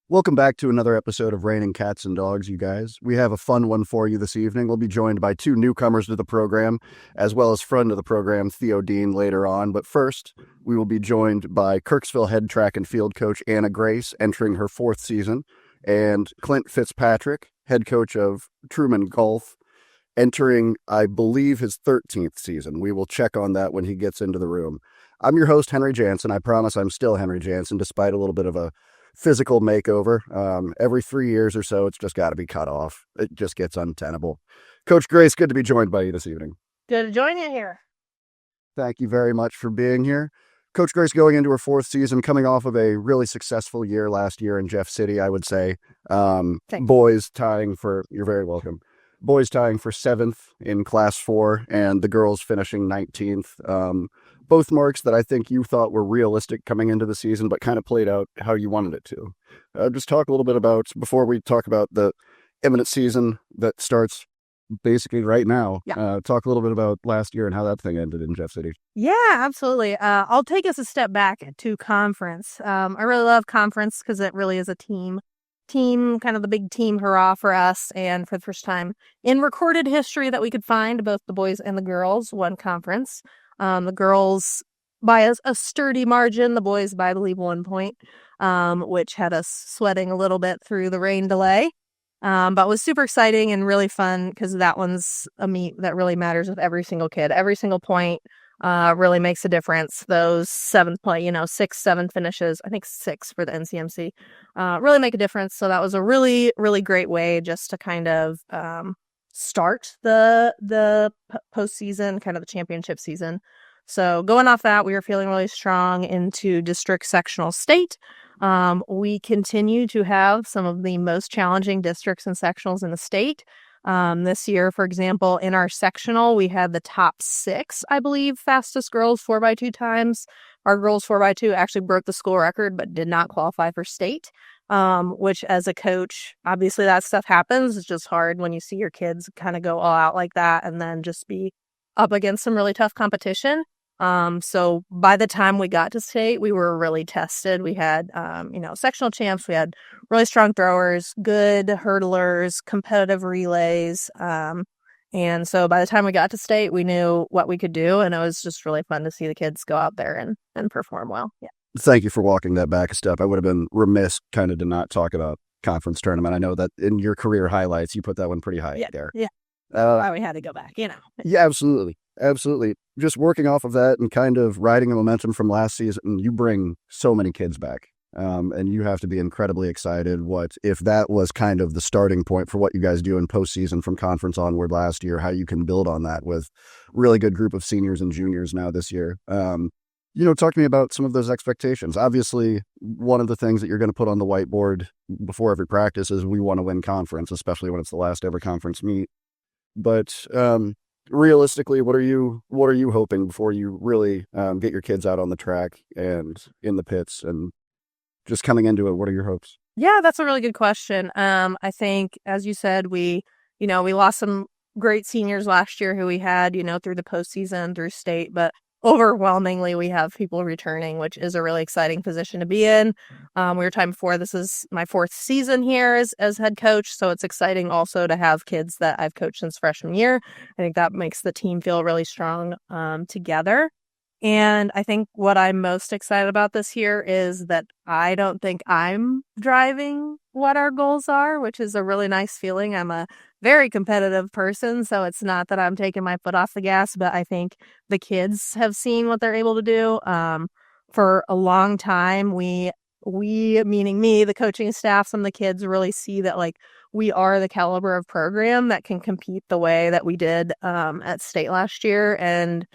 Welcome back to another episode of Raining Cats and Dogs, you guys. We have a fun one for you this evening. We'll be joined by two newcomers to the program, as well as friend of the program, Theo later on. But first, we will be joined by Kirksville head track and field coach Anna Grace, entering her fourth season, and Clint Fitzpatrick, head coach of Truman Golf, entering, I believe, his 13th season. We will check on that when he gets into the room. I'm your host, Henry Jansen. I promise I'm still Henry Jansen, despite a little bit of a physical makeover. Every 3 years or so, it's just got to be cut off. It just gets untenable. Coach Grace, good to be joined by you this evening. Good to join you here. Thank you very much for being here. Coach Grace going into her fourth season, coming off of a really successful year last year in Jeff City, I would say. Boys tying for, you're very welcome. Boys tying for 7th in Class 4 and the girls finishing 19th. Both marks that I think you thought were realistic coming into the season, but kind of played out how you wanted it to. Just talk a little bit about, before we talk about the imminent season that starts basically right now, talk a little bit about last year and how that thing ended in Jeff City. Yeah, absolutely. I'll take us a step back to conference. I really love conference because it really is a team, kind of the big team hurrah for us. And for the first time in recorded history that we could find, both the boys and the girls won conference. The girls by a sturdy margin, the boys by, I believe, 1 point, which had us sweating a little bit through the rain delay. But was super exciting and really fun because that one's a meet that really matters with every single kid. Every single point really makes a difference. Those 7th play, 6, 7 finishes, I think 6 for the NCMC, really make a difference. So that was a really, really great way just to kind of start the postseason, kind of the championship season. So going off that, we were feeling really strong into district sectional state. We continue to have some of the most challenging districts and sectionals in the state. This year, for example, in our sectional, we had the top 6, I believe, fastest girls 4x2 times. Our girls 4x2 actually broke the school record, but did not qualify for state. Which as a coach, obviously that stuff happens. It's just hard when you see your kids kind of go all out like that and then just be up against some really tough competition. So by the time we got to state, we were really tested. We had, sectional champs. We had really strong throwers, good hurdlers, competitive relays. And so by the time we got to state, we knew what we could do. And it was just really fun to see the kids go out there and perform well. Yeah. Thank you for walking that back a step. I would have been remiss kind of to not talk about conference tournament. I know that in your career highlights, you put that one pretty high there. Yeah. Why we had to go back, Yeah, absolutely. Absolutely. Just working off of that and kind of riding the momentum from last season, you bring so many kids back. And you have to be incredibly excited. What if that was kind of the starting point for what you guys do in postseason from conference onward last year, how you can build on that with really good group of seniors and juniors now this year. Talk to me about some of those expectations. Obviously, one of the things that you're going to put on the whiteboard before every practice is we want to win conference, especially when it's the last ever conference meet. But realistically, what are you hoping before you really get your kids out on the track and in the pits and just coming into it? What are your hopes? Yeah, that's a really good question. I think, as you said, we lost some great seniors last year who we had, through the postseason, through state, but overwhelmingly, we have people returning, which is a really exciting position to be in. We were talking before, this is my 4th season here as head coach, so it's exciting also to have kids that I've coached since freshman year. I think that makes the team feel really strong together. And I think what I'm most excited about this year is that I don't think I'm driving what our goals are, which is a really nice feeling. I'm a very competitive person, so it's not that I'm taking my foot off the gas, but I think the kids have seen what they're able to do. For a long time, we meaning me, the coaching staff, some of the kids really see that we are the caliber of program that can compete the way that we did at state last year. And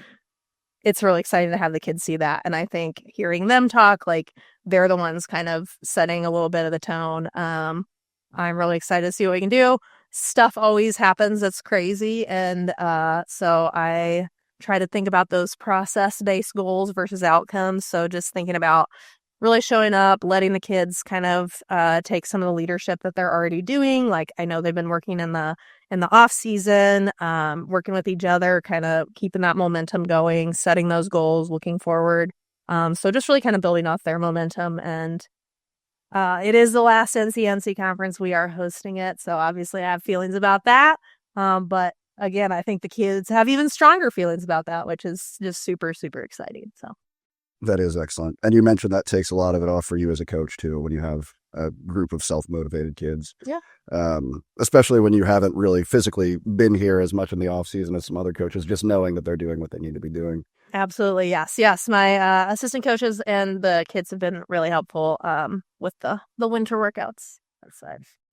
it's really exciting to have the kids see that. And I think hearing them talk, they're the ones kind of setting a little bit of the tone. I'm really excited to see what we can do. Stuff always happens that's crazy. And so I try to think about those process-based goals versus outcomes. So just thinking about really showing up, letting the kids kind of take some of the leadership that they're already doing. I know they've been working in the off season, working with each other, kind of keeping that momentum going, setting those goals, looking forward. So just really kind of building off their momentum and It is the last NCMC conference. We are hosting it, so obviously I have feelings about that. But again, I think the kids have even stronger feelings about that, which is just super, super exciting. So That is excellent. And you mentioned that takes a lot of it off for you as a coach too, when you have a group of self-motivated kids. Yeah. Especially when you haven't really physically been here as much in the off season as some other coaches, just knowing that they're doing what they need to be doing. Absolutely. Yes. My assistant coaches and the kids have been really helpful with the winter workouts.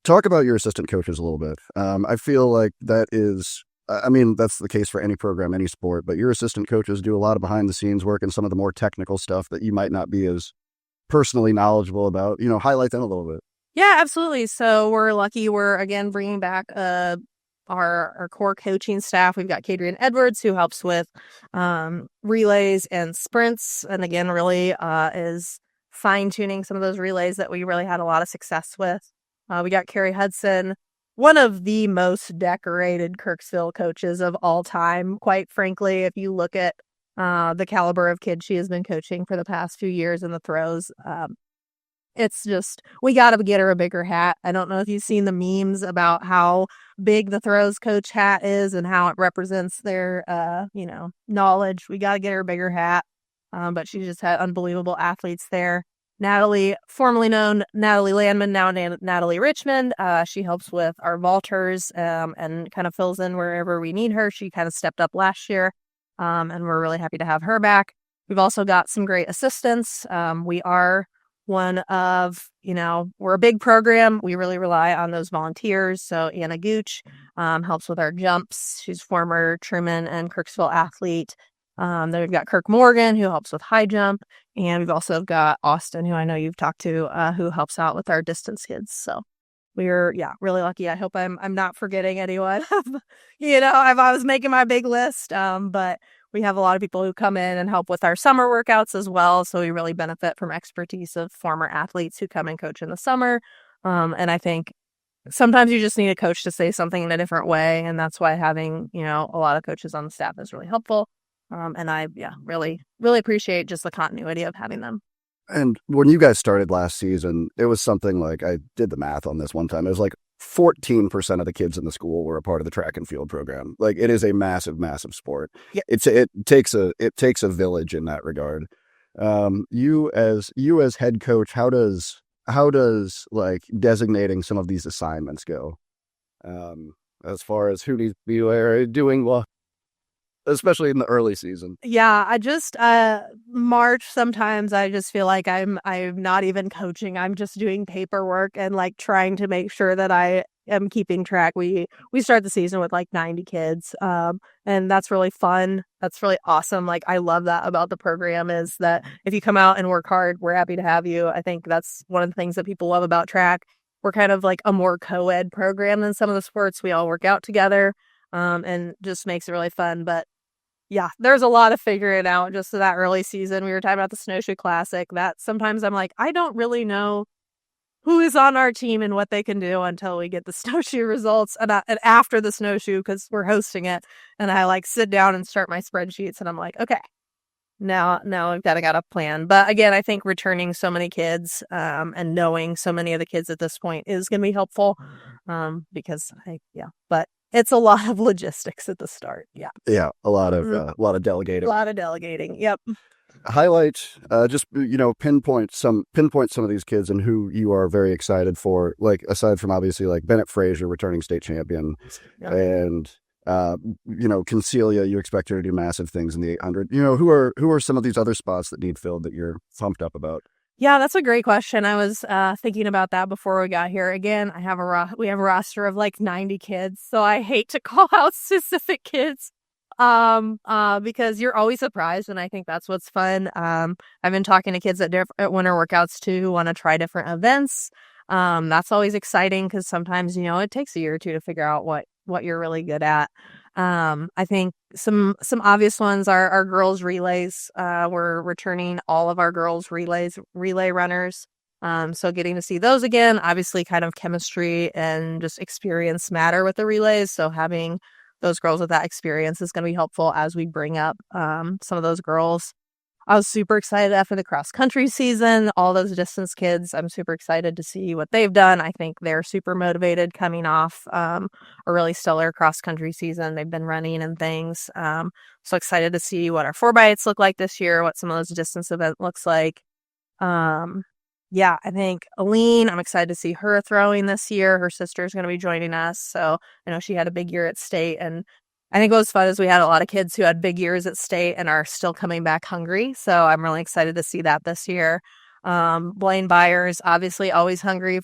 Talk about your assistant coaches a little bit. I feel like that's the case for any program, any sport, but your assistant coaches do a lot of behind the scenes work and some of the more technical stuff that you might not be as personally knowledgeable about. Highlight them a little bit. Yeah, absolutely. So we're lucky. We're again bringing back our core coaching staff. We've got Kadrian Edwards, who helps with relays and sprints, and again really is fine tuning some of those relays that we really had a lot of success with. We got Carrie Hudson, one of the most decorated Kirksville coaches of all time. Quite frankly, if you look at the caliber of kids she has been coaching for the past few years in the throws, it's just, we got to get her a bigger hat. I don't know if you've seen the memes about how big the throws coach hat is and how it represents their, knowledge. We got to get her a bigger hat. But she just had unbelievable athletes there. Natalie, formerly known Natalie Landman, now Natalie Richmond. She helps with our vaulters and kind of fills in wherever we need her. She kind of stepped up last year, and we're really happy to have her back. We've also got some great assistants. We are one of, we're a big program. We really rely on those volunteers. So Anna Gooch helps with our jumps. She's former Truman and Kirksville athlete. Then we've got Kirk Morgan, who helps with high jump. And we've also got Austin, who I know you've talked to, who helps out with our distance kids. So we're, really lucky. I hope I'm not forgetting anyone. I was making my big list, but we have a lot of people who come in and help with our summer workouts as well. So we really benefit from expertise of former athletes who come and coach in the summer. And I think sometimes you just need a coach to say something in a different way. And that's why having, a lot of coaches on the staff is really helpful. And I, really, really appreciate just the continuity of having them. And when you guys started last season, it was something like, I did the math on this one time. It was like 14% of the kids in the school were a part of the track and field program. Like, it is a massive, massive sport. Yeah. It takes a village in that regard. You as head coach, how does like designating some of these assignments go? As far as who needs to be doing what? Especially in the early season. Yeah, I just March sometimes I just feel like I'm not even coaching. I'm just doing paperwork and like trying to make sure that I am keeping track. We start the season with like 90 kids. And that's really fun. That's really awesome. Like, I love that about the program is that if you come out and work hard, we're happy to have you. I think that's one of the things that people love about track. We're kind of like a more co-ed program than some of the sports. We all work out together. And just makes it really fun. But yeah, there's a lot of figuring out just that early season. We were talking about the Snowshoe Classic. That sometimes I'm like, I don't really know who is on our team and what they can do until we get the snowshoe results and after the snowshoe, because we're hosting it. And I like sit down and start my spreadsheets and I'm like, okay, now I've got a plan. But again, I think returning so many kids and knowing so many of the kids at this point is going to be helpful because but it's a lot of logistics at the start. Yeah. Yeah. A lot of delegating. A lot of delegating. Yep. Highlight, pinpoint some of these kids and who you are very excited for, like, aside from obviously like Bennett Frazier, returning state champion, and, Concelia, you expect her to do massive things in the 800. Who are some of these other spots that need filled that you're pumped up about? Yeah, that's a great question. I was thinking about that before we got here. Again, we have a roster of like 90 kids, so I hate to call out specific kids because you're always surprised, and I think that's what's fun. I've been talking to kids at winter workouts too who want to try different events. That's always exciting because sometimes it takes a year or two to figure out what you're really good at. I think some obvious ones are our girls relays. We're returning all of our girls relay runners. So getting to see those again, obviously kind of chemistry and just experience matter with the relays. So having those girls with that experience is going to be helpful as we bring up some of those girls. I was super excited after the cross country season. All those distance kids, I'm super excited to see what they've done. I think they're super motivated coming off a really stellar cross country season. They've been running and things. So excited to see what our 4x8s look like this year, what some of those distance event looks like. Yeah, I think Aline, I'm excited to see her throwing this year. Her sister's going to be joining us. So I know she had a big year at state. And I think what was fun is we had a lot of kids who had big years at state and are still coming back hungry. So I'm really excited to see that this year. Blaine Byers, obviously always hungry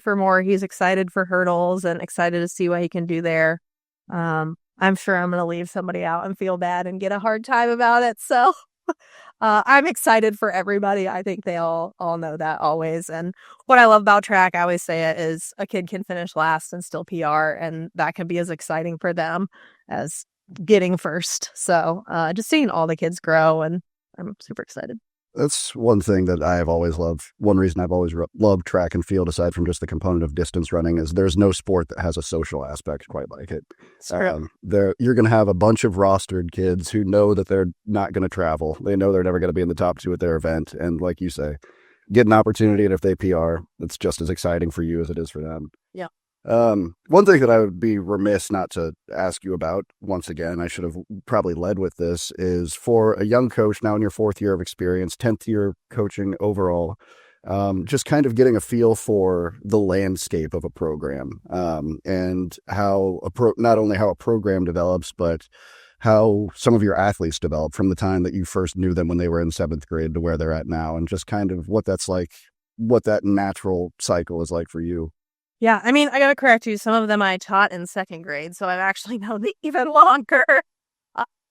for more. He's excited for hurdles and excited to see what he can do there. I'm sure I'm going to leave somebody out and feel bad and get a hard time about it. So I'm excited for everybody. I think they all know that always. And what I love about track, I always say it, is a kid can finish last and still PR, and that can be as exciting for them as getting first. So just seeing all the kids grow, and I'm super excited. That's one thing that I have always loved. One reason I've always loved track and field, aside from just the component of distance running, is there's no sport that has a social aspect quite like it. You're going to have a bunch of rostered kids who know that they're not going to travel. They know they're never going to be in the top 2 at their event. And like you say, get an opportunity, and if they PR, it's just as exciting for you as it is for them. Yeah. One thing that I would be remiss not to ask you about, once again, I should have probably led with this, is for a young coach now in your 4th year of experience, 10th year coaching overall, just kind of getting a feel for the landscape of a program, and how not only how a program develops, but how some of your athletes develop from the time that you first knew them when they were in 7th grade to where they're at now, and just kind of what that's like, what that natural cycle is like for you. Yeah, I mean, I got to correct you. Some of them I taught in 2nd grade, so I've actually known them even longer.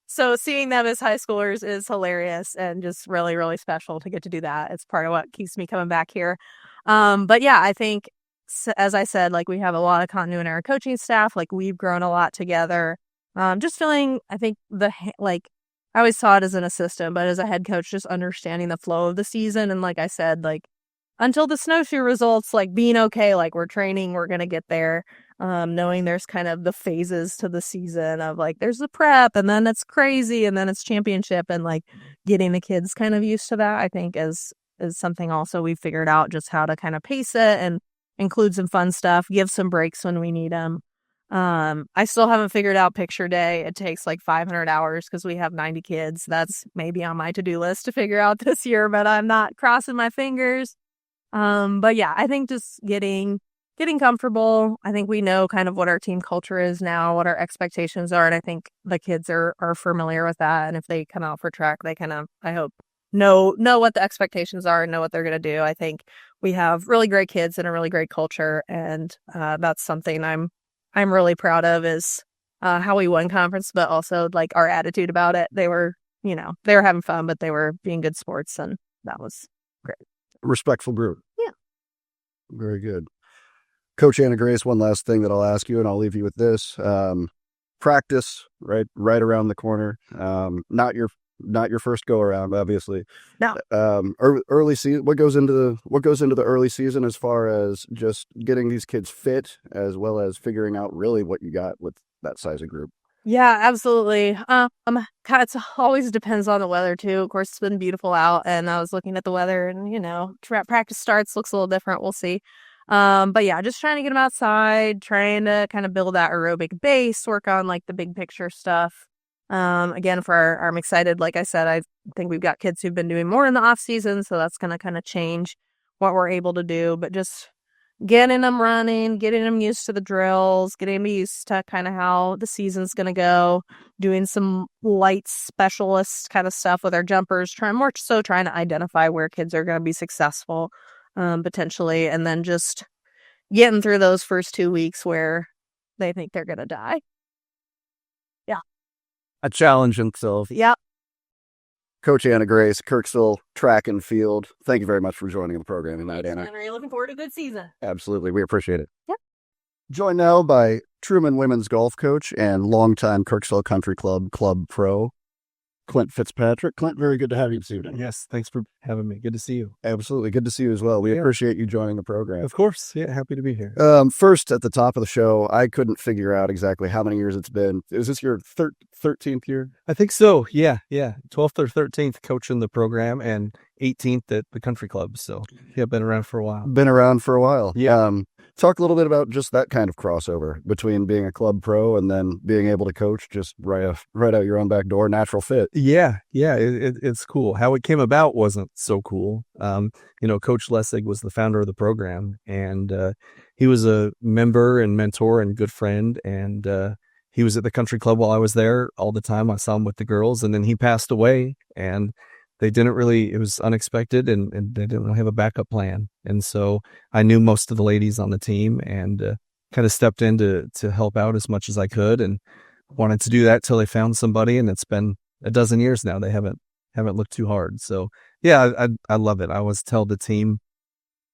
So seeing them as high schoolers is hilarious and just really, really special to get to do that. It's part of what keeps me coming back here. But yeah, I think, as I said, like, we have a lot of continuity in our coaching staff. Like, we've grown a lot together. Just feeling, I think, I always saw it as an assistant, but as a head coach, just understanding the flow of the season. And like I said, like, until the snowshoe results, like, being okay, like, we're training, we're going to get there, knowing there's kind of the phases to the season of, like, there's the prep, and then it's crazy, and then it's championship, and, like, getting the kids kind of used to that, I think, is something also we figured out, just how to kind of pace it and include some fun stuff, give some breaks when we need them. I still haven't figured out picture day. It takes like 500 hours because we have 90 kids. That's maybe on my to-do list to figure out this year, but I'm not crossing my fingers. But yeah, I think just getting comfortable. I think we know kind of what our team culture is now, what our expectations are. And I think the kids are familiar with that. And if they come out for track, they kind of, I hope, know what the expectations are and know what they're going to do. I think we have really great kids and a really great culture. And, that's something I'm really proud of, is, how we won conference, but also like our attitude about it. They were having fun, but they were being good sports, and that was great. Respectful group. Yeah. Very good. Coach Anna Grace, one last thing that I'll ask you, and I'll leave you with this. Practice, right around the corner. Not your first go around, obviously. No. Early season. What goes into the early season as far as just getting these kids fit, as well as figuring out really what you got with that size of group? Yeah, absolutely. It always depends on the weather too. Of course, it's been beautiful out, and I was looking at the weather, and practice starts, looks a little different. We'll see. But yeah, just trying to get them outside, trying to kind of build that aerobic base, work on like the big picture stuff. Again, I'm excited. Like I said, I think we've got kids who've been doing more in the off season, so that's going to kind of change what we're able to do. But just getting them running, getting them used to the drills, getting them used to kind of how the season's going to go, doing some light specialist kind of stuff with our jumpers, trying to identify where kids are going to be successful, potentially, and then just getting through those first 2 weeks where they think they're going to die. Yeah. A challenge himself. Yep. Coach Anna Grace, Kirksville Track and Field, thank you very much for joining the program tonight, Anna. I'm really looking forward to a good season. Absolutely. We appreciate it. Yep. Joined now by Truman women's golf coach and longtime Kirksville Country Club pro, Clint Fitzpatrick. Clint, very good to have you this evening. Yes, thanks for having me. Good to see you. Absolutely. Good to see you as well. We appreciate you joining the program. Of course. Yeah, happy to be here. First, at the top of the show, I couldn't figure out exactly how many years it's been. Is this your 13th year? I think so. Yeah. 12th or 13th coaching the program and 18th at the country club. So, yeah, been around for a while. Been around for a while. Yeah. Talk a little bit about just that kind of crossover between being a club pro and then being able to coach just right out your own back door, natural fit. Yeah, it's cool. How it came about wasn't so cool. Coach Lessig was the founder of the program, and he was a member and mentor and good friend, and he was at the country club while I was there all the time. I saw him with the girls, and then he passed away, and it was unexpected, and they didn't really have a backup plan. And so I knew most of the ladies on the team and kind of stepped in to help out as much as I could, and wanted to do that till they found somebody. And it's been a dozen years now. They haven't looked too hard. So yeah, I love it. I always tell the team,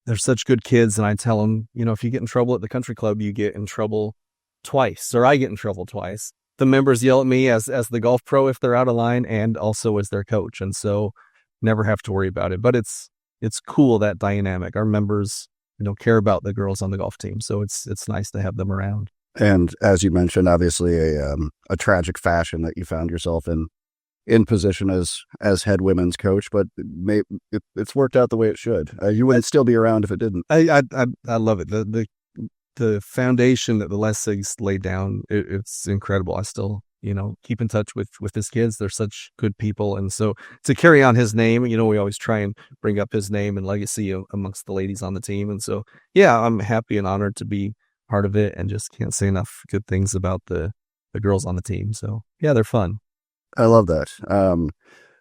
they're such good kids. And I tell them, if you get in trouble at the country club, you get in trouble twice, or I get in trouble twice. The members yell at me as the golf pro if they're out of line, and also as their coach. And so never have to worry about it. But it's cool, that dynamic. Our members, care about the girls on the golf team. So it's nice to have them around. And as you mentioned, obviously a tragic fashion that you found yourself in position as head women's coach, but it's worked out the way it should. You wouldn't still be around if it didn't. I love it. The foundation that the Lessigs laid down, it's incredible. I still, keep in touch with his kids. They're such good people. And so to carry on his name, we always try and bring up his name and legacy amongst the ladies on the team. And so, yeah, I'm happy and honored to be part of it, and just can't say enough good things about the girls on the team. So yeah, they're fun. I love that.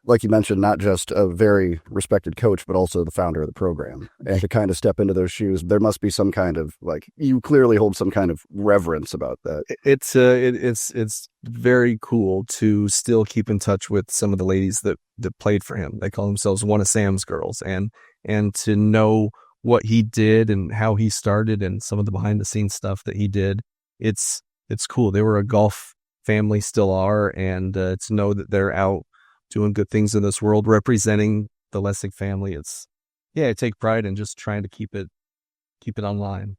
Like you mentioned, not just a very respected coach, but also the founder of the program. And to kind of step into those shoes, there must be some kind of, you clearly hold some kind of reverence about that. It's very cool to still keep in touch with some of the ladies that played for him. They call themselves one of Sam's girls, and to know what he did and how he started and some of the behind the scenes stuff that he did. It's cool. They were a golf family, still are. And to know that they're out doing good things in this world, representing the Lessig family. I take pride in just trying to keep it online.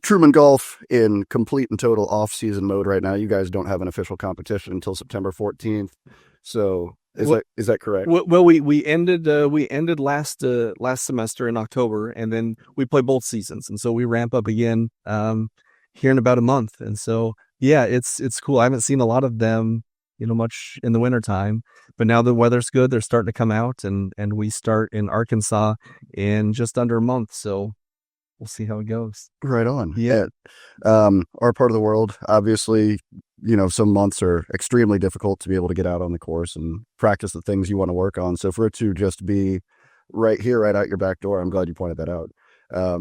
Truman Golf in complete and total off-season mode right now. You guys don't have an official competition until September 14th. So is that correct? Well, we ended last semester in October, and then we play both seasons, and so we ramp up again here in about a month. And so yeah, it's cool. I haven't seen a lot of them, much in the wintertime, but now the weather's good. They're starting to come out, and we start in Arkansas in just under a month. So we'll see how it goes. Right on. Yeah. Our part of the world, obviously, some months are extremely difficult to be able to get out on the course and practice the things you want to work on. So for it to just be right here, right out your back door, I'm glad you pointed that out.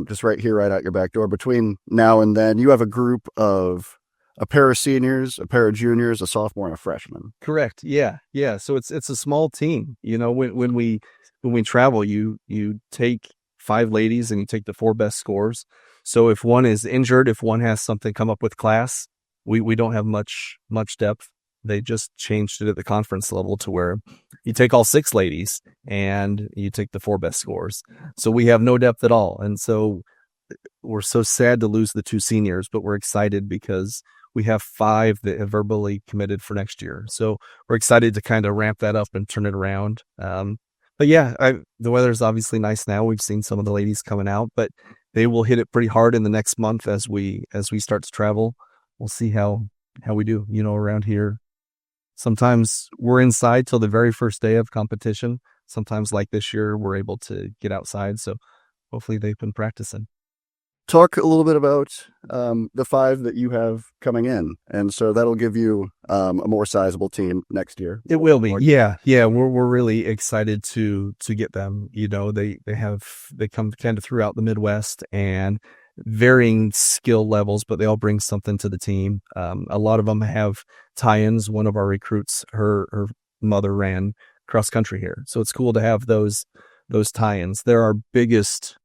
Just right here, right out your back door. Between now and then, you have a group of a pair of seniors, a pair of juniors, a sophomore, and a freshman. Correct. Yeah. So it's a small team. When we travel, you take 5 ladies and you take the 4 best scores. So if one is injured, if one has something come up with class, we don't have much depth. They just changed it at the conference level to where you take all 6 ladies and you take the 4 best scores. So we have no depth at all. And so we're so sad to lose the 2 seniors, but we're excited because we have 5 that have verbally committed for next year. So we're excited to kind of ramp that up and turn it around. But yeah, the weather's obviously nice now. We've seen some of the ladies coming out, but they will hit it pretty hard in the next month as we start to travel. We'll see how we do, around here. Sometimes we're inside till the very first day of competition. Sometimes, like this year, we're able to get outside. So hopefully they've been practicing. Talk a little bit about the 5 that you have coming in, and so that'll give you a more sizable team next year. It will be, yeah. We're really excited to get them. They come kind of throughout the Midwest and varying skill levels, but they all bring something to the team. A lot of them have tie-ins. One of our recruits, her mother ran cross country here, so it's cool to have those tie-ins. They're our biggest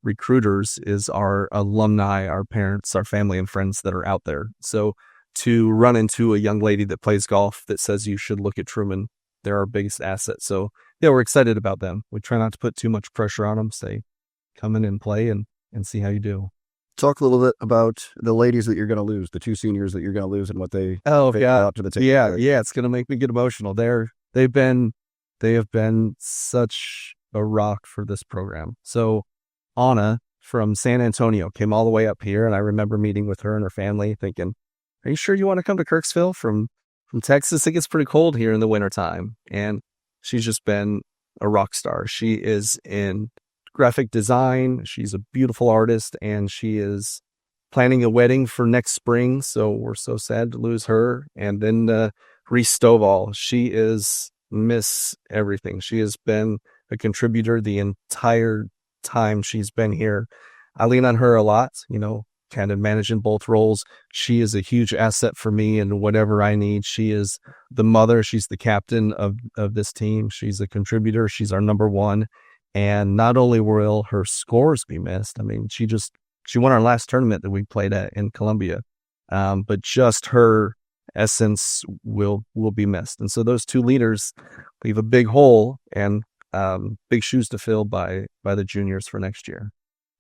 recruiters is our alumni, our parents, our family and friends that are out there. So to run into a young lady that plays golf that says you should look at Truman they're our biggest asset. So yeah, we're excited about them. We try not to put too much pressure on them. Say, come in and play and see how you do. Talk a little bit about the ladies that you're going to lose, the two seniors that you're going to lose, and what they out to the table. Yeah, it's going to make me get emotional. They have been such a rock for this program. So Anna from San Antonio came all the way up here, and I remember meeting with her and her family, thinking, "Are you sure you want to come to Kirksville from Texas? It gets pretty cold here in the wintertime." And she's just been a rock star. She is in graphic design. She's a beautiful artist, and she is planning a wedding for next spring. So we're so sad to lose her. And then Reese Stovall, she is Miss Everything. She has been a contributor the entire time she's been here. I lean on her a lot, kind of managing both roles. She is a huge asset for me and whatever I need. She is the mother. She's the captain of this team. She's a contributor. She's our number one. And not only will her scores be missed, I mean, she won our last tournament that we played at in Columbia, but just her essence will be missed. And so those two leaders leave a big hole and big shoes to fill by the juniors for next year.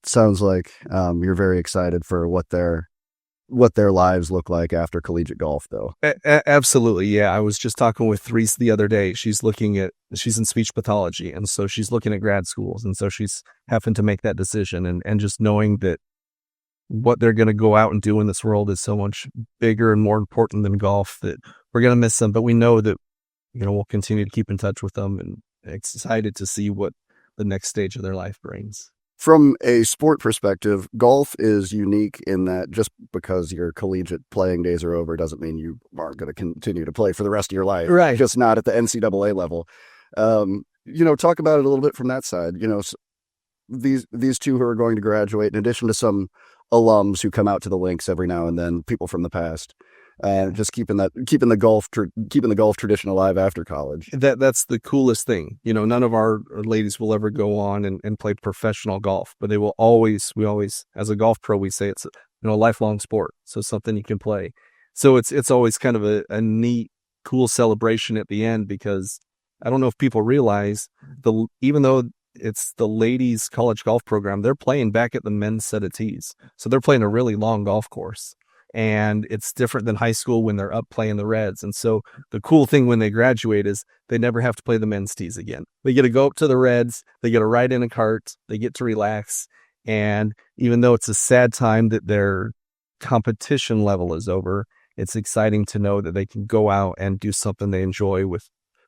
Sounds like you're very excited for what their lives look like after collegiate golf, though. Absolutely. Yeah. I was just talking with Reese the other day. She's in speech pathology. And so she's looking at grad schools. And so she's having to make that decision and just knowing that what they're going to go out and do in this world is so much bigger and more important than golf, that we're going to miss them. But we know that, we'll continue to keep in touch with them and excited to see what the next stage of their life brings. From a sport perspective, golf is unique in that just because your collegiate playing days are over doesn't mean you aren't going to continue to play for the rest of your life. Right. Just not at the NCAA level. Talk about it a little bit from that side. These two who are going to graduate, in addition to some alums who come out to the links every now and then, people from the past, and just keeping the golf tradition alive after college. That's the coolest thing. None of our ladies will ever go on and play professional golf, but we always, as a golf pro, we say it's a lifelong sport. So something you can play. So it's always kind of a neat, cool celebration at the end, because I don't know if people realize even though it's the ladies college golf program, they're playing back at the men's set of tees. So they're playing a really long golf course. And it's different than high school when they're up playing the reds. And so the cool thing when they graduate is they never have to play the men's tees again. They get to go up to the reds, they get to ride in a cart, they get to relax. And even though it's a sad time that their competition level is over, it's exciting to know that they can go out and do something they enjoy with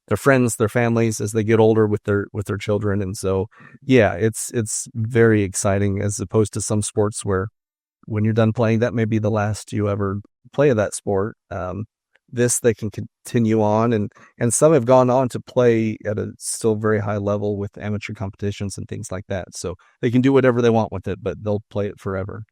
their friends, their families, as they get older with their children. And so, yeah, it's very exciting, as opposed to some sports where when you're done playing, that may be the last you ever play of that sport. This, they can continue on, and some have gone on to play at a still very high level with amateur competitions and things like that. So they can do whatever they want with it, but they'll play it forever.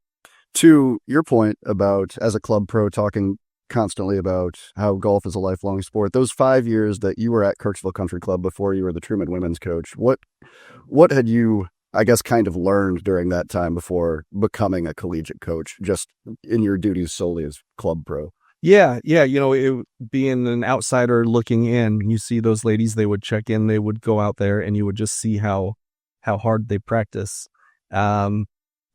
To your point about, as a club pro, talking constantly about how golf is a lifelong sport, those 5 years that you were at Kirksville Country Club before you were the Truman women's coach, what had you, I guess, kind of learned during that time before becoming a collegiate coach, just in your duties solely as club pro? Yeah. Being an outsider looking in, you see those ladies, they would check in, they would go out there, and you would just see how hard they practice. You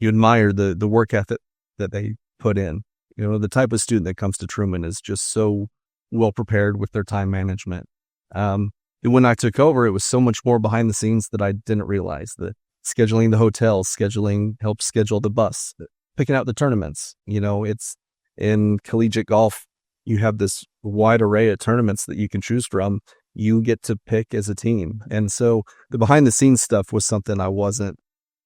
admire the work ethic that they put in. The type of student that comes to Truman is just so well prepared with their time management. When I took over, it was so much more behind the scenes that I didn't realize. The scheduling the hotels, help schedule the bus, picking out the tournaments. It's in collegiate golf, you have this wide array of tournaments that you can choose from. You get to pick as a team. And so the behind the scenes stuff was something I wasn't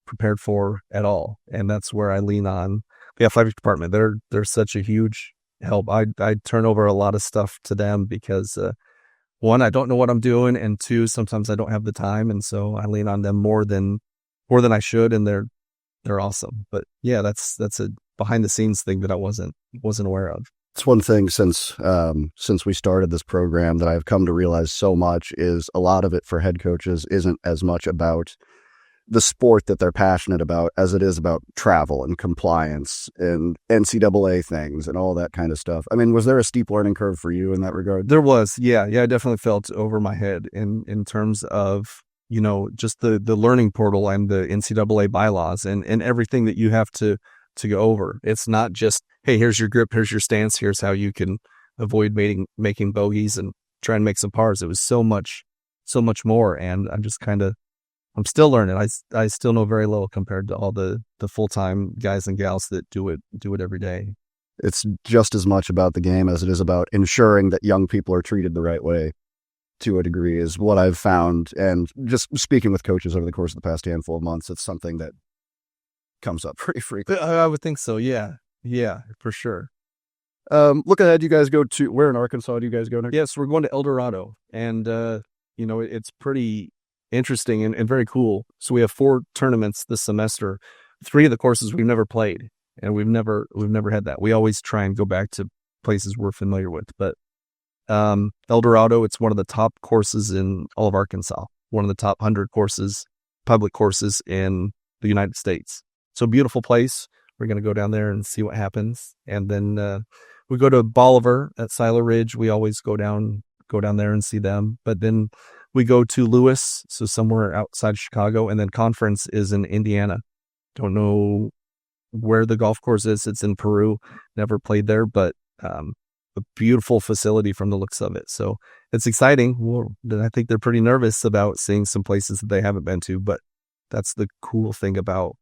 prepared for at all. And that's where I lean on the athletic department. They're such a huge help. I turn over a lot of stuff to them because one, I don't know what I'm doing, and two, sometimes I don't have the time, and so I lean on them more than I should, and they're awesome. But yeah, that's a behind the scenes thing that I wasn't aware of. It's one thing since we started this program that I've come to realize so much is a lot of it for head coaches isn't as much about the sport that they're passionate about as it is about travel and compliance and NCAA things and all that kind of stuff. I mean, was there a steep learning curve for you in that regard? There was, yeah. I definitely felt over my head in terms of, just the learning portal and the NCAA bylaws and everything that you have to go over. It's not just, hey, here's your grip, here's your stance, here's how you can avoid making bogeys and try and make some pars. It was so much more, and I'm still learning. I still know very little compared to all the full-time guys and gals that do it every day. It's just as much about the game as it is about ensuring that young people are treated the right way, to a degree, is what I've found. And just speaking with coaches over the course of the past handful of months, it's something that comes up pretty frequently. I would think so. Yeah, for sure. Look ahead, you guys go to, where in Arkansas do you guys go next? Yes, we're going to El Dorado, and it's pretty interesting and very cool. So we have 4 tournaments this semester. 3 of the courses we've never played, and we've never had that. We always try and go back to places we're familiar with, but El Dorado, it's one of the top courses in all of Arkansas, one of the top 100 public courses in the United States. So beautiful place. We're going to go down there and see what happens. And then we go to Bolivar at Silo Ridge. We always go down there and see them. But then we go to Lewis, so somewhere outside Chicago. And then conference is in Indiana. Don't know where the golf course is. It's in Peru. Never played there, but a beautiful facility from the looks of it. So it's exciting. I think they're pretty nervous about seeing some places that they haven't been to, but that's the cool thing about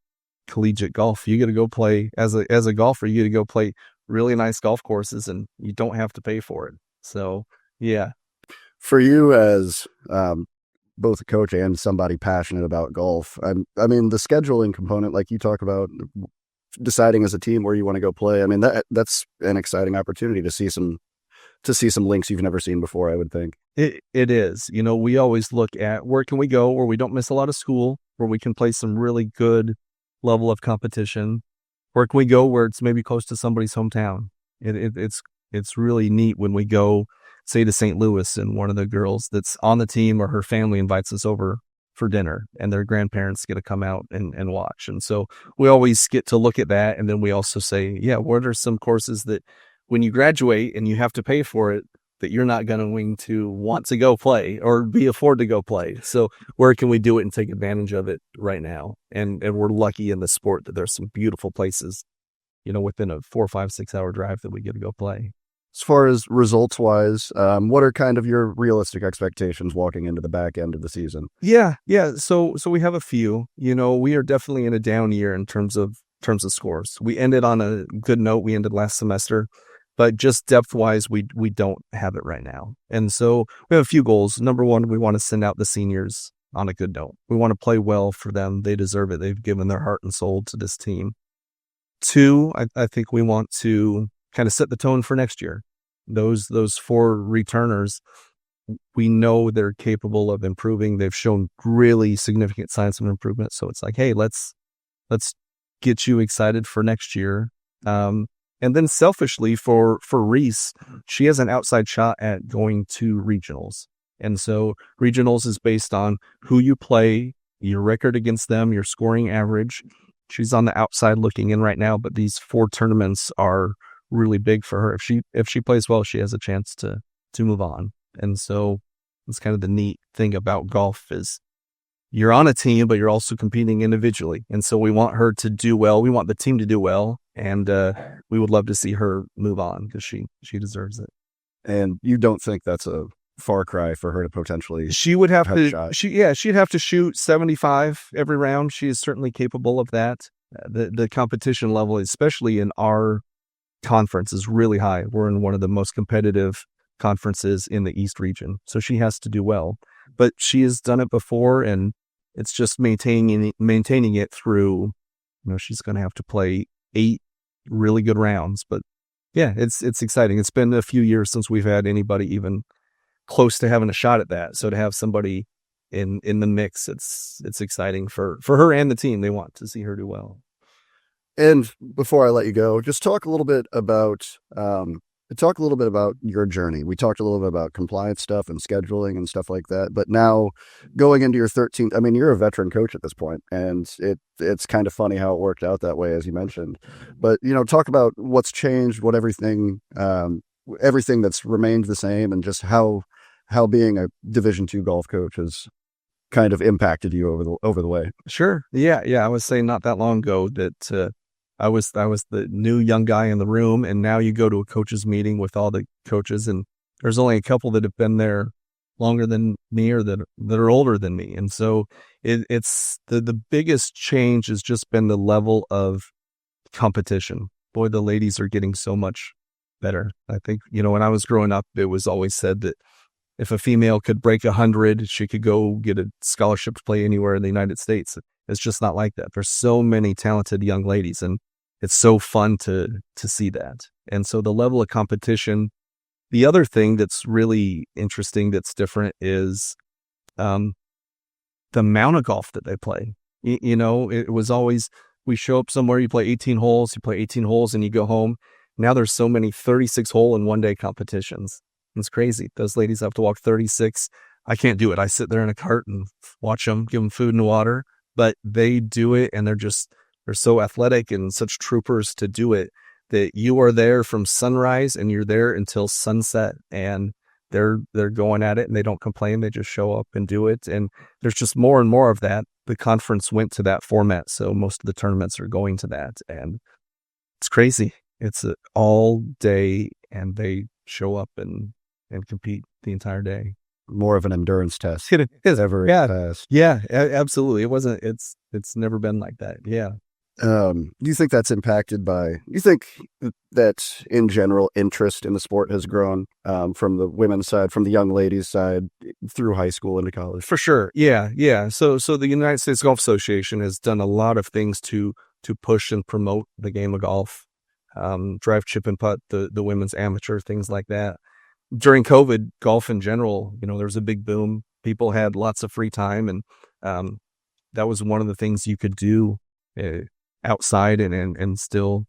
collegiate golf. You get to go play as a golfer. You get to go play really nice golf courses, and you don't have to pay for it. So yeah. For you as both a coach and somebody passionate about golf, I mean, the scheduling component, like you talk about, deciding as a team where you want to go play. I mean, that's an exciting opportunity to see some links you've never seen before, I would think. It is. We always look at where can we go where we don't miss a lot of school, where we can play some really good level of competition. Where can we go where it's maybe close to somebody's hometown? It's really neat when we go, say, to St. Louis, and one of the girls that's on the team or her family invites us over for dinner, and their grandparents get to come out and watch. And so we always get to look at that. And then we also say, yeah, what are some courses that when you graduate and you have to pay for it, that you're not going to want to go play or be afford to go play? So where can we do it and take advantage of it right now? And we're lucky in the sport that there's some beautiful places, within a 4, 5, 6 hour drive that we get to go play. As far as results wise, what are kind of your realistic expectations walking into the back end of the season? Yeah. So we have a few. We are definitely in a down year in terms of scores. We ended on a good note. We ended last semester, but just depth wise, we don't have it right now. And so we have a few goals. Number one, we want to send out the seniors on a good note. We want to play well for them. They deserve it. They've given their heart and soul to this team. 2, I think we want to kind of set the tone for next year. Those 4 returners, we know they're capable of improving. They've shown really significant signs of improvement. So it's like, hey, let's get you excited for next year. And then selfishly for Reese, she has an outside shot at going to regionals. And so regionals is based on who you play, your record against them, your scoring average. She's on the outside looking in right now, but these 4 tournaments are really big for her. If she plays well, she has a chance to move on. And so it's kind of the neat thing about golf is you're on a team, but you're also competing individually. And so we want her to do well. We want the team to do well. And we would love to see her move on because she deserves it. And you don't think that's a far cry for her to potentially she would have to shot? She'd have to shoot 75 every round. She is certainly capable of that. The competition level, especially in our conference, is really high. We're in one of the most competitive conferences in the East region. So she has to do well. But she has done it before, and it's just maintaining it through, she's going to have to play 8 really good rounds. But yeah, it's exciting. It's been a few years since we've had anybody even close to having a shot at that. So to have somebody in the mix, it's exciting for her and the team. They want to see her do well. And before I let you go, just talk a little bit about Talk a little bit about your journey. We talked a little bit about compliance stuff and scheduling and stuff like that. But now going into your 13th, I mean, you're a veteran coach at this point, and it's kind of funny how it worked out that way, as you mentioned. But, talk about what's changed, what everything that's remained the same, and just how being a Division II golf coach has kind of impacted you over the way. Sure. Yeah. I was saying not that long ago that I was the new young guy in the room, and now you go to a coaches meeting with all the coaches, and there's only a couple that have been there longer than me or that are older than me. And so it's the biggest change has just been the level of competition. Boy, the ladies are getting so much better. I think, when I was growing up, it was always said that if a female could break 100, she could go get a scholarship to play anywhere in the United States. It's just not like that. There's so many talented young ladies, and it's so fun to see that. And so the level of competition, the other thing that's really interesting that's different is the amount of golf that they play. It was always, we show up somewhere, you play 18 holes, and you go home. Now there's so many 36-hole in one-day competitions. It's crazy. Those ladies have to walk 36. I can't do it. I sit there in a cart and watch them, give them food and water, but they do it, and they're so athletic and such troopers to do it that you are there from sunrise and you're there until sunset, and they're going at it, and they don't complain. They just show up and do it. And there's just more and more of that. The conference went to that format, so most of the tournaments are going to that, and it's crazy. It's all day, and they show up and compete the entire day. More of an endurance test. It is. Ever Yeah. past. Yeah, absolutely. It wasn't, it's never been like that. Yeah. Do you think that's impacted by, you think that in general interest in the sport has grown from the women's side, from the young ladies side through high school into college? For sure. Yeah. So the United States Golf Association has done a lot of things to push and promote the game of golf, drive, chip and putt, the women's amateur, things like that. During COVID, golf in general, there was a big boom. People had lots of free time, and that was one of the things you could do outside and still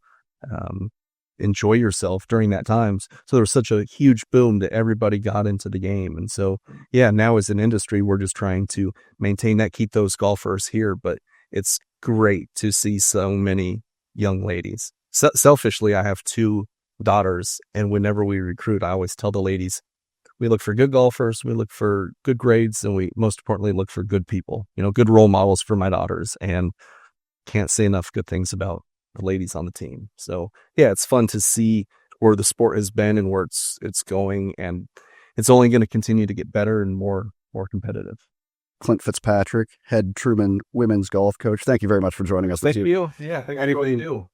enjoy yourself during that times. So there was such a huge boom that everybody got into the game. And so, now as an industry, we're just trying to maintain that, keep those golfers here. But it's great to see so many young ladies. Selfishly, I have 2 daughters, and whenever we recruit, I always tell the ladies, we look for good golfers, we look for good grades, and we most importantly look for good people, good role models for my daughters. And can't say enough good things about the ladies on the team. So it's fun to see where the sport has been and where it's going, and it's only going to continue to get better and more competitive. Clint Fitzpatrick, head Truman women's golf coach. Thank you very much for joining us. Thank you. Yeah.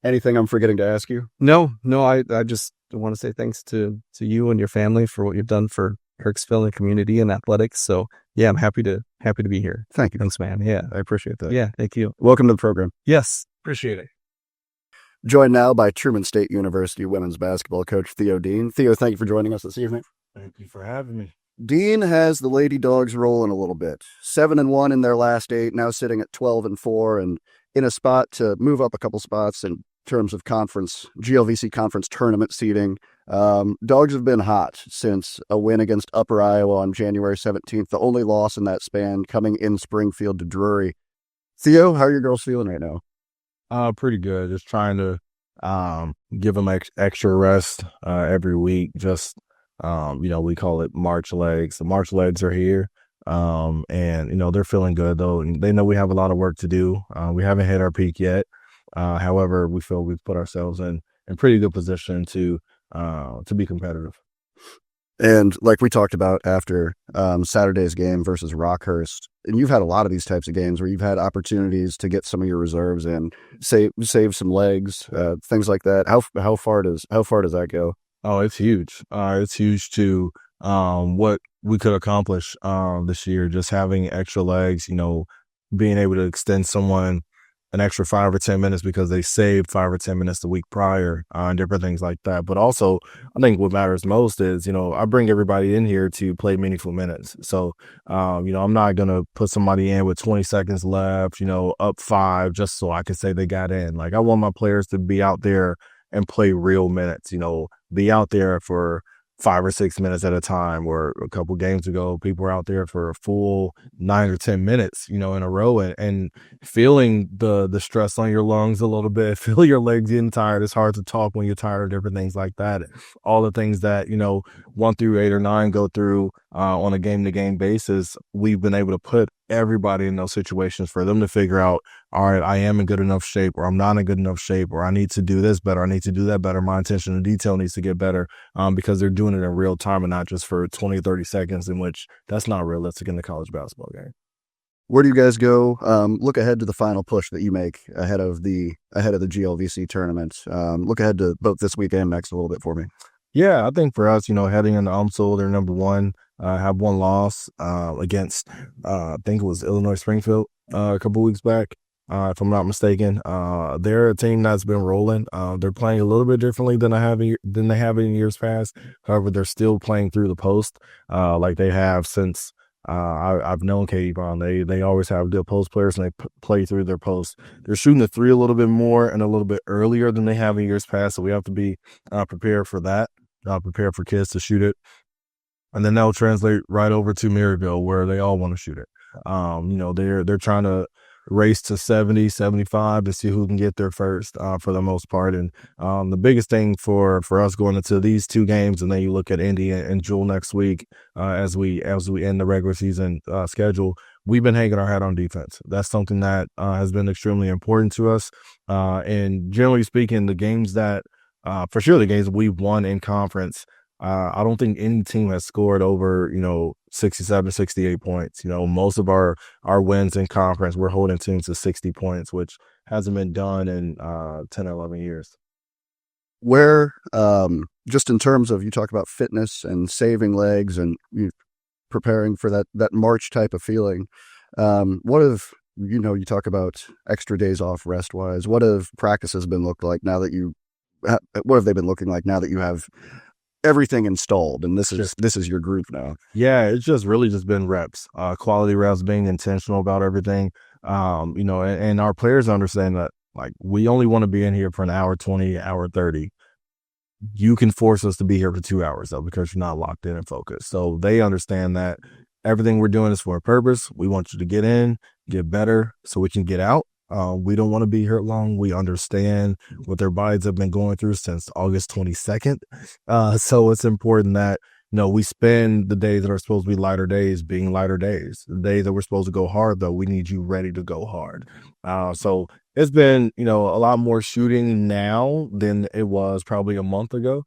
Anything I'm forgetting to ask you? No, I just want to say thanks to you and your family for what you've done for Kirksville and community and athletics. So I'm happy to be here. Thank you. Thanks, man. Yeah. I appreciate that. Yeah. Thank you. Welcome to the program. Yes. Appreciate it. Joined now by Truman State University women's basketball coach Theo Dean. Theo, thank you for joining us this evening. Thank you for having me. Dean has the Lady Dogs rolling a little bit. 7-1 in their last 8, now sitting at 12-4, and in a spot to move up a couple spots in terms of GLVC conference tournament seeding. Dogs have been hot since a win against Upper Iowa on January 17th, the only loss in that span coming in Springfield to Drury. Theo, how are your girls feeling right now? Pretty good. Just trying to give them extra rest every week. Just we call it March legs. The March legs are here, and they're feeling good though. And they know we have a lot of work to do. We haven't hit our peak yet. However, we feel we've put ourselves in pretty good position to be competitive. And like we talked about after Saturday's game versus Rockhurst, and you've had a lot of these types of games where you've had opportunities to get some of your reserves in, save some legs, things like that. How far does that go? Oh, it's huge. It's huge to what we could accomplish this year. Just having extra legs, being able to extend someone an extra 5 or 10 minutes because they saved 5 or 10 minutes the week prior, and different things like that. But also, I think what matters most is, I bring everybody in here to play meaningful minutes. So, I'm not going to put somebody in with 20 seconds left, up 5, just so I can say they got in. Like, I want my players to be out there and play real minutes, be out there for 5 or 6 minutes at a time, or a couple games ago, people were out there for a full 9 or 10 minutes, in a row, and feeling the stress on your lungs a little bit, feel your legs getting tired. It's hard to talk when you're tired of different things like that. All the things that, 1 through 8 or 9 go through on a game-to-game basis, we've been able to put everybody in those situations for them to figure out, all right, I am in good enough shape, or I'm not in good enough shape, or I need to do this better, I need to do that better, my attention to detail needs to get better, because they're doing it in real time and not just for 20 or 30 seconds, in which that's not realistic in the college basketball game. Where do you guys go? Look ahead to the final push that you make ahead of the GLVC tournament. Look ahead to both this week and next a little bit for me. Yeah, I think for us, heading into UMSL, they're number one, have one loss against, I think it was Illinois Springfield a couple weeks back, if I'm not mistaken. They're a team that's been rolling. They're playing a little bit differently than they have in years past. However, they're still playing through the post like they have since I've known Katie Bond. They always have good post players, and they play through their post. They're shooting the three a little bit more and a little bit earlier than they have in years past, so we have to be prepared for that. Prepare for kids to shoot it. And then that'll translate right over to Maryville, where they all want to shoot it. They're trying to race to 70, 75 to see who can get there first for the most part. And the biggest thing for us going into these two games, and then you look at Indy and Jewel next week as we end the regular season schedule, we've been hanging our hat on defense. That's something that has been extremely important to us. And generally speaking, the games that for sure the games we've won in conference, I don't think any team has scored over, 67, 68 points. Most of our wins in conference, we're holding teams to 60 points, which hasn't been done in 10 or 11 years. Where, just in terms of, you talk about fitness and saving legs and preparing for that March type of feeling, what have, you talk about extra days off rest-wise, what have practices been look like now that what have they been looking like now that you have everything installed and this is your group now? Yeah, it's just really just been reps, quality reps, being intentional about everything. And our players understand that, like, we only want to be in here for an hour 20, hour 30. You can force us to be here for 2 hours though, because you're not locked in and focused. So they understand that everything we're doing is for a purpose. We want you to get in, get better so we can get out. We don't want to be here long. We understand what their bodies have been going through since August 22nd. So it's important that, we spend the days that are supposed to be lighter days being lighter days. The days that we're supposed to go hard, though, we need you ready to go hard. So it's been, a lot more shooting now than it was probably a month ago,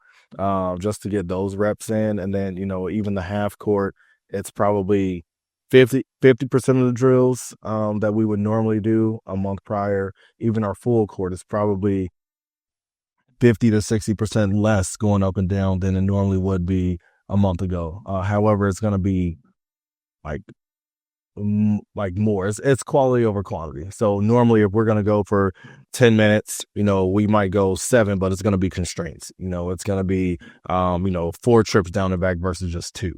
just to get those reps in. And then, even the half court, it's probably 50% of the drills that we would normally do a month prior. Even our full court is probably 50 to 60% less going up and down than it normally would be a month ago. However, it's going to be like more. It's quality over quantity. So normally if we're going to go for 10 minutes, we might go 7, but it's going to be constraints. It's going to be, 4 trips down and back versus just 2.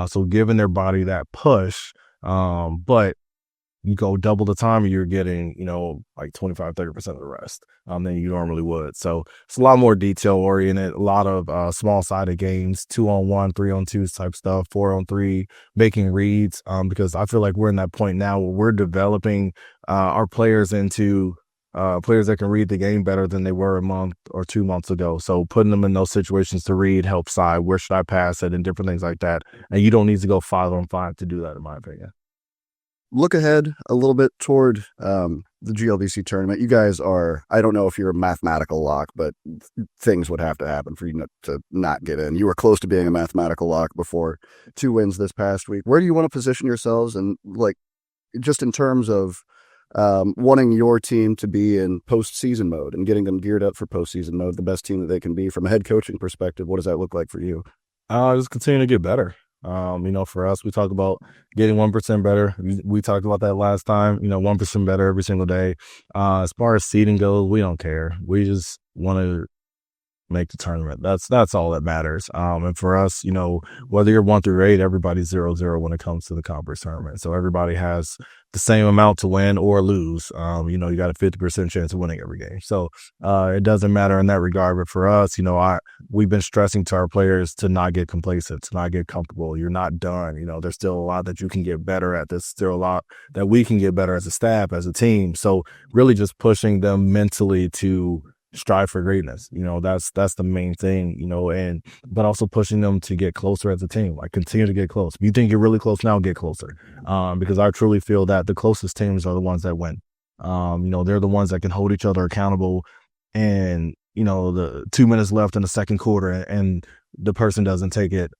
So giving their body that push, but you go double the time, you're getting, like 25, 30% of the rest than you normally would. So it's a lot more detail oriented, a lot of small sided games, 2-on-1, 3-on-2 type stuff, 4-on-3, making reads, because I feel like we're in that point now where we're developing our players into players that can read the game better than they were a month or 2 months ago. So putting them in those situations to read, help side, where should I pass it, and different things like that. And you don't need to go 5-on-5 to do that, in my opinion. Look ahead a little bit toward the GLVC tournament. You guys are, I don't know if you're a mathematical lock, but things would have to happen for you to not get in. You were close to being a mathematical lock before 2 wins this past week. Where do you want to position yourselves? And like, just in terms of wanting your team to be in postseason mode and getting them geared up for postseason mode, the best team that they can be from a head coaching perspective, what does that look like for you? Just continue to get better. For us, we talk about getting 1% better. We talked about that last time, 1% better every single day. As far as seeding goes, we don't care. We just want to make the tournament. That's all that matters. And for us, whether you're 1 through 8, everybody's 0-0 when it comes to the conference tournament. So everybody has the same amount to win or lose. You got a 50% chance of winning every game. So it doesn't matter in that regard. But for us, we've been stressing to our players to not get complacent, to not get comfortable. You're not done. There's still a lot that you can get better at. There's still a lot that we can get better as a staff, as a team. So really just pushing them mentally to strive for greatness. That's the main thing, but also pushing them to get closer as a team, like continue to get close. If you think you're really close now, get closer. Because I truly feel that the closest teams are the ones that win. They're the ones that can hold each other accountable, and the 2 minutes left in the second quarter and the person doesn't take it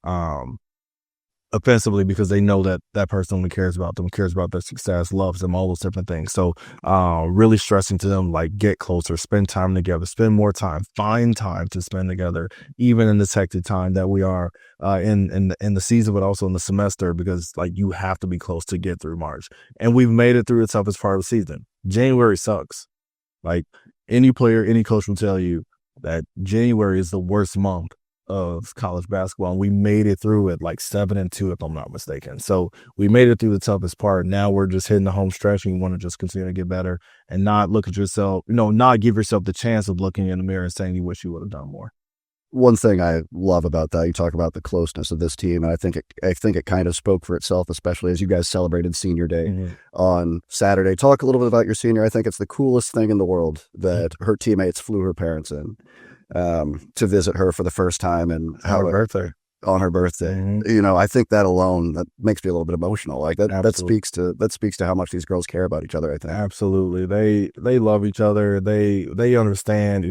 offensively because they know that that person only cares about them, cares about their success, loves them, all those different things. So really stressing to them, like, get closer, spend time together, spend more time, find time to spend together, even in this hectic time that we are in the season, but also in the semester, because like you have to be close to get through March. And we've made it through the toughest part of the season. January sucks. Like any player, any coach will tell you that January is the worst month of college basketball, and we made it through it like 7-2 if I'm not mistaken. So we made it through the toughest part. Now we're just hitting the home stretch, and you want to just continue to get better and not look at yourself, not give yourself the chance of looking in the mirror and saying you wish you would have done more. One thing I love about that, you talk about the closeness of this team, and I think it kind of spoke for itself, especially as you guys celebrated senior day on Saturday. Talk a little bit about your senior. I think it's the coolest thing in the world that her teammates flew her parents in to visit her for the first time, and on her birthday. I think that alone, that makes me a little bit emotional. Like that speaks to how much these girls care about each other, I think. Absolutely. They love each other. They understand,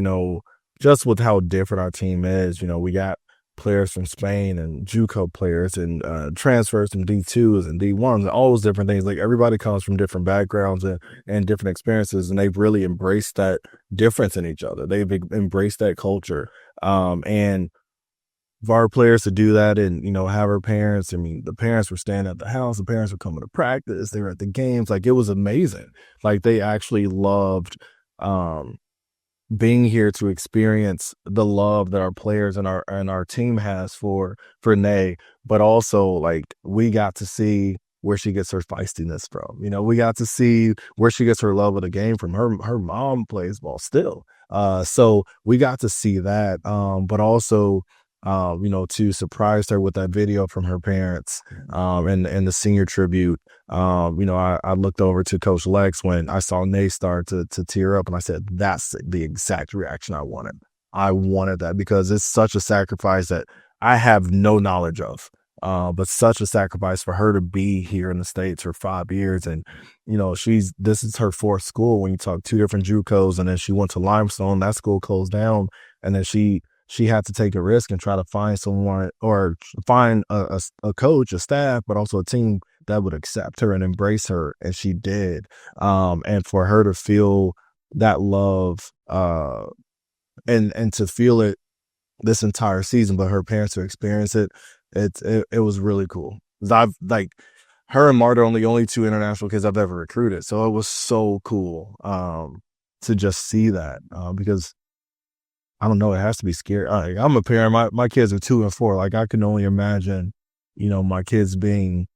just with how different our team is. We got players from Spain and JUCO players and transfers from D2s and D1s and all those different things. Like everybody comes from different backgrounds and different experiences, and they've really embraced that difference in each other. They've embraced that culture. And for our players to do that and, have her parents, the parents were staying at the house, the parents were coming to practice, they were at the games. Like it was amazing. Like they actually loved being here to experience the love that our players and our team has for Nay, but also like we got to see where she gets her feistiness from. We got to see where she gets her love of the game from. Her mom plays ball still. So we got to see that. But also, to surprise her with that video from her parents, and the senior tribute. I looked over to Coach Lex when I saw Nay start to tear up, and I said, that's the exact reaction I wanted. I wanted that because it's such a sacrifice that I have no knowledge of. But such a sacrifice for her to be here in the States for 5 years. And, this is her fourth school when you talk 2 different JUCOs, and then she went to Limestone, that school closed down. And then she had to take a risk and try to find someone or find a coach, a staff, but also a team that would accept her and embrace her. And she did. And for her to feel that love, and to feel it this entire season, but her parents to experience it, it was really cool. I've her and Marta are the only 2 international kids I've ever recruited. So it was so cool to just see that because I don't know, it has to be scary. I'm a parent. My kids are 2 and 4. Like I can only imagine, my kids being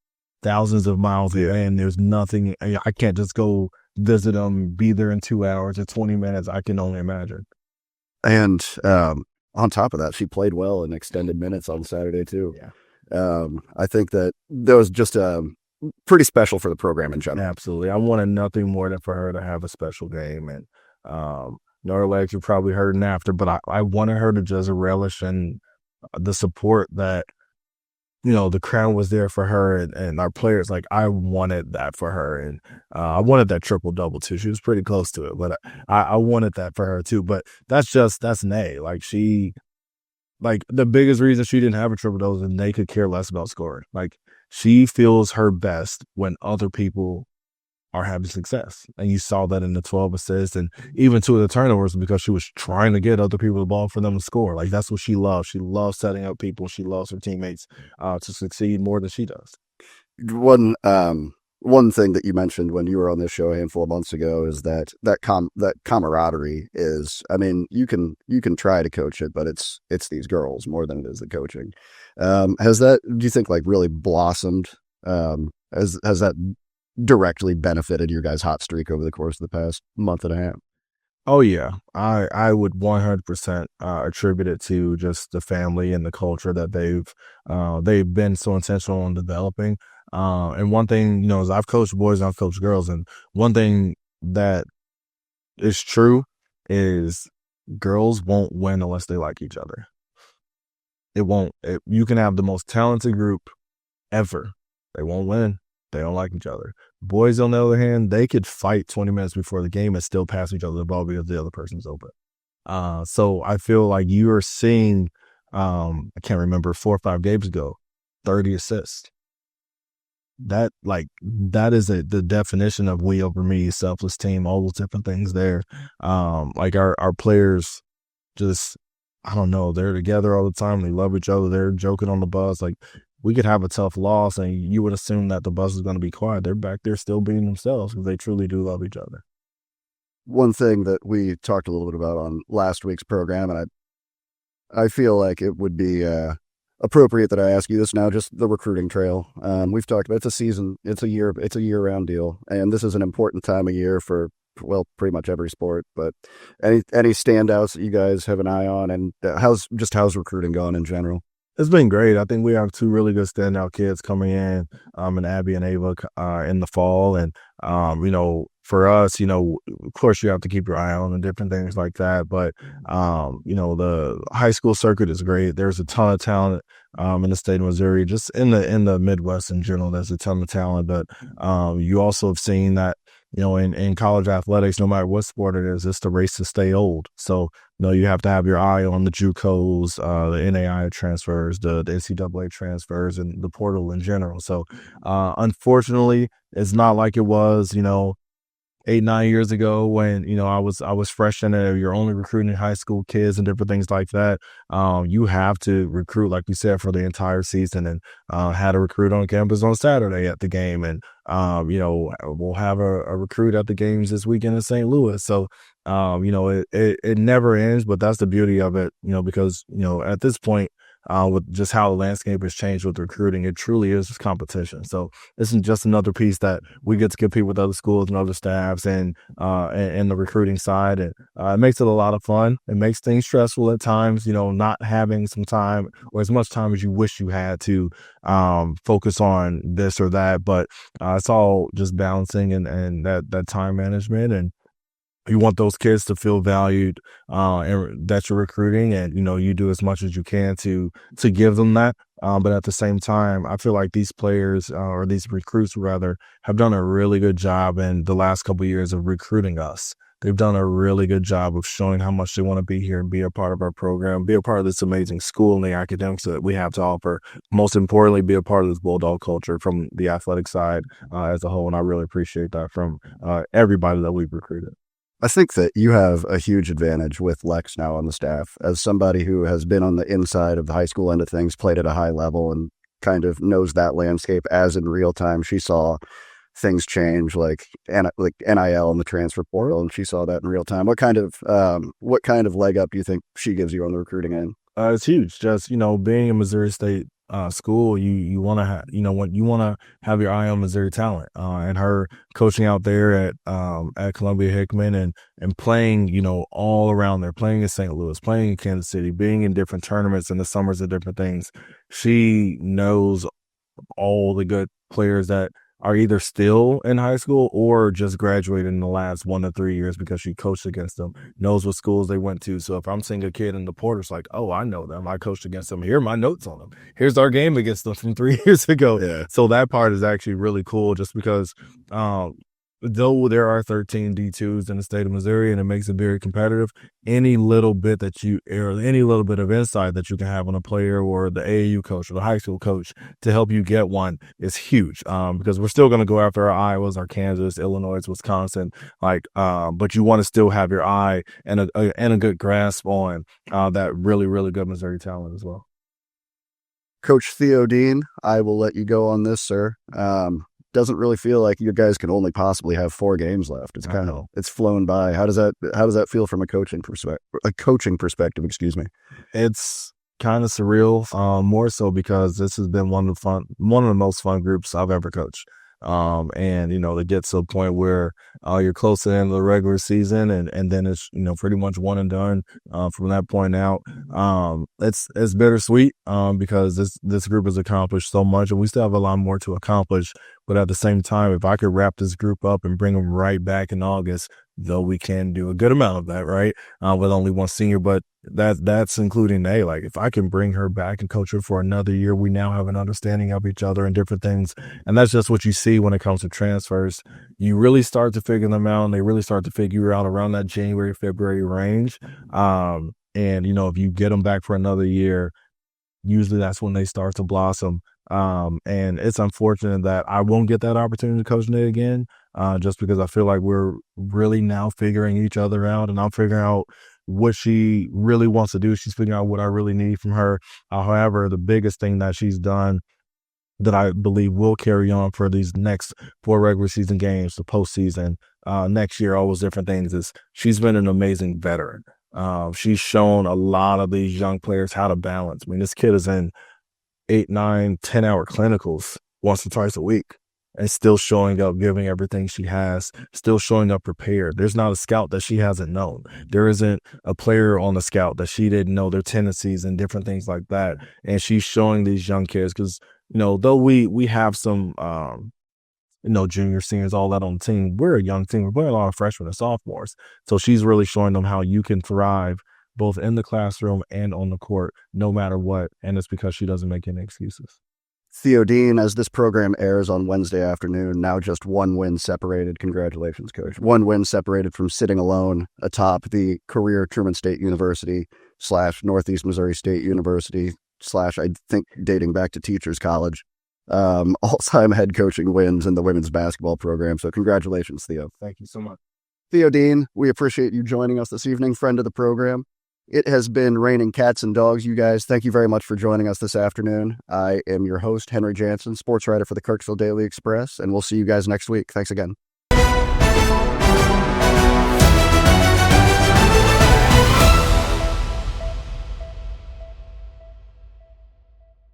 thousands of miles away and there's nothing. I can't just go visit them, be there in 2 hours or 20 minutes. I can only imagine. And on top of that, she played well in extended minutes on Saturday too. Yeah. I think that was just pretty special for the program in general. Absolutely. I wanted nothing more than for her to have a special game. And her legs were probably hurting after, but I wanted her to just relish in the support that, the crowd was there for her and our players. Like I wanted that for her. And I wanted that triple-double too. She was pretty close to it, but I wanted that for her too. But that's Nay. Like the biggest reason she didn't have a triple-double is Nay could care less about scoring. Like she feels her best when other people are having success. And you saw that in the 12 assists and even 2 of the turnovers because she was trying to get other people the ball for them to score. Like that's what she loves. She loves setting up people. She loves her teammates to succeed more than she does. One one thing that you mentioned when you were on this show a handful of months ago is that camaraderie is, I mean, you can try to coach it, but it's these girls more than it is the coaching. Has that, do you think, like, really blossomed? Has that directly benefited your guys' hot streak over the course of the past month and a half? Oh yeah, I would 100% attribute it to just the family and the culture that they've been so intentional in developing. And one thing, is I've coached boys and I've coached girls, and one thing that is true is girls won't win unless they like each other. It won't. You can have the most talented group ever. They won't win. They don't like each other. Boys, on the other hand, they could fight 20 minutes before the game and still pass each other the ball because the other person's open. So I feel like you are seeing, I can't remember, 4 or 5 games ago, 30 assists. That is the definition of we over me, selfless team, all those different things there. Like our players just, I don't know, they're together all the time. They love each other. They're joking on the bus. Like, we could have a tough loss and you would assume that the bus is going to be quiet. They're back there still being themselves because they truly do love each other. One thing that we talked a little bit about on last week's program, and I feel like it would be appropriate that I ask you this now, just the recruiting trail. We've talked about, it's a season, it's a year-round deal, and this is an important time of year for, well, pretty much every sport. But any standouts that you guys have an eye on, and how's recruiting going in general? It's been great. I think we have 2 really good standout kids coming in Abby and Ava in the fall. And, for us, of course you have to keep your eye on and different things like that. But, the high school circuit is great. There's a ton of talent in the state of Missouri, just in the Midwest in general. There's a ton of talent. But you also have seen that, in college athletics, no matter what sport it is, it's the race to stay old. So, you have to have your eye on the JUCOs, the NAI transfers, the NCAA transfers, and the portal in general. So, unfortunately, it's not like it was, 8-9 years ago when I was fresh in it. You're only recruiting high school kids and different things like that. You have to recruit, like you said, for the entire season, and had a recruit on campus on Saturday at the game, and we'll have a recruit at the games this weekend in St. Louis. So it never ends, but that's the beauty of it, because at this point, with just how the landscape has changed with recruiting, it truly is just competition. So this is just another piece that we get to compete with other schools and other staffs and the recruiting side. And it makes it a lot of fun. It makes things stressful at times, not having some time or as much time as you wish you had to focus on this or that. But it's all just balancing and that time management, and you want those kids to feel valued and that you're recruiting, and you do as much as you can to give them that. But at the same time, I feel like these players or these recruits rather have done a really good job in the last couple of years of recruiting us. They've done a really good job of showing how much they want to be here and be a part of our program, be a part of this amazing school and the academics that we have to offer. Most importantly, be a part of this Bulldog culture from the athletic side as a whole. And I really appreciate that from everybody that we've recruited. I think that you have a huge advantage with Lex now on the staff as somebody who has been on the inside of the high school end of things, played at a high level, and kind of knows that landscape as in real time. She saw things change like NIL and the transfer portal, and she saw that in real time. What kind of leg up do you think she gives you on the recruiting end? It's huge. Just, being in Missouri State school, you want to you want to have your eye on Missouri talent, and her coaching out there at Columbia Hickman and playing, all around there, playing in St. Louis, playing in Kansas City, being in different tournaments in the summers and different things. She knows all the good players that are either still in high school or just graduated in the last 1 to 3 years because she coached against them, knows what schools they went to. So if I'm seeing a kid in the portal, it's like, oh, I know them. I coached against them. Here are my notes on them. Here's our game against them from 3 years ago. Yeah. So that part is actually really cool just because though there are 13 D2s in the state of Missouri and it makes it very competitive, any little bit of insight that you can have on a player or the AAU coach or the high school coach to help you get one is huge, because we're still going to go after our Iowas, our Kansas, Illinois, Wisconsin, but you want to still have your eye and a good grasp on that really, really good Missouri talent as well. Coach Theo Dean, I will let you go on this, sir. doesn't really feel like you guys can only possibly have 4 games left. It's kind of, it's flown by. How does that feel from a coaching perspective, excuse me? It's kind of surreal, more so because this has been one of the most fun groups I've ever coached. And, to get to a point where you're close to the end of the regular season and then it's, pretty much one and done from that point out. It's bittersweet because this group has accomplished so much and we still have a lot more to accomplish. But at the same time, if I could wrap this group up and bring them right back in August, though we can do a good amount of that, right? With only one senior, but that's including like if I can bring her back and coach her for another year, we now have an understanding of each other and different things. And that's just what you see when it comes to transfers. You really start to figure them out and they really start to figure out around that January, February range. And, if you get them back for another year, usually that's when they start to blossom. And it's unfortunate that I won't get that opportunity to coach Nate again, just because I feel like we're really now figuring each other out and I'm figuring out what she really wants to do. She's figuring out what I really need from her. However, the biggest thing that she's done that I believe will carry on for these next 4 regular season games, the postseason, next year, all those different things, is she's been an amazing veteran. She's shown a lot of these young players how to balance. I mean, this kid is in 8, 9, 10-hour clinicals once or twice a week and still showing up, giving everything she has, still showing up prepared. There's not a scout that she hasn't known. There isn't a player on the scout that she didn't know their tendencies and different things like that. And she's showing these young kids because, though we have some, junior, seniors, all that on the team, we're a young team. We're playing a lot of freshmen and sophomores. So she's really showing them how you can thrive both in the classroom and on the court, no matter what. And it's because she doesn't make any excuses. Theo Dean, as this program airs on Wednesday afternoon, now just 1 win separated. Congratulations, Coach. 1 win separated from sitting alone atop the career Truman State University / Northeast Missouri State University / I think dating back to Teachers College, all-time head coaching wins in the women's basketball program. So congratulations, Theo. Thank you so much. Theo Dean, we appreciate you joining us this evening, friend of the program. It has been raining cats and dogs, you guys. Thank you very much for joining us this afternoon. I am your host, Henry Jansen, sports writer for the Kirksville Daily Express, and we'll see you guys next week. Thanks again.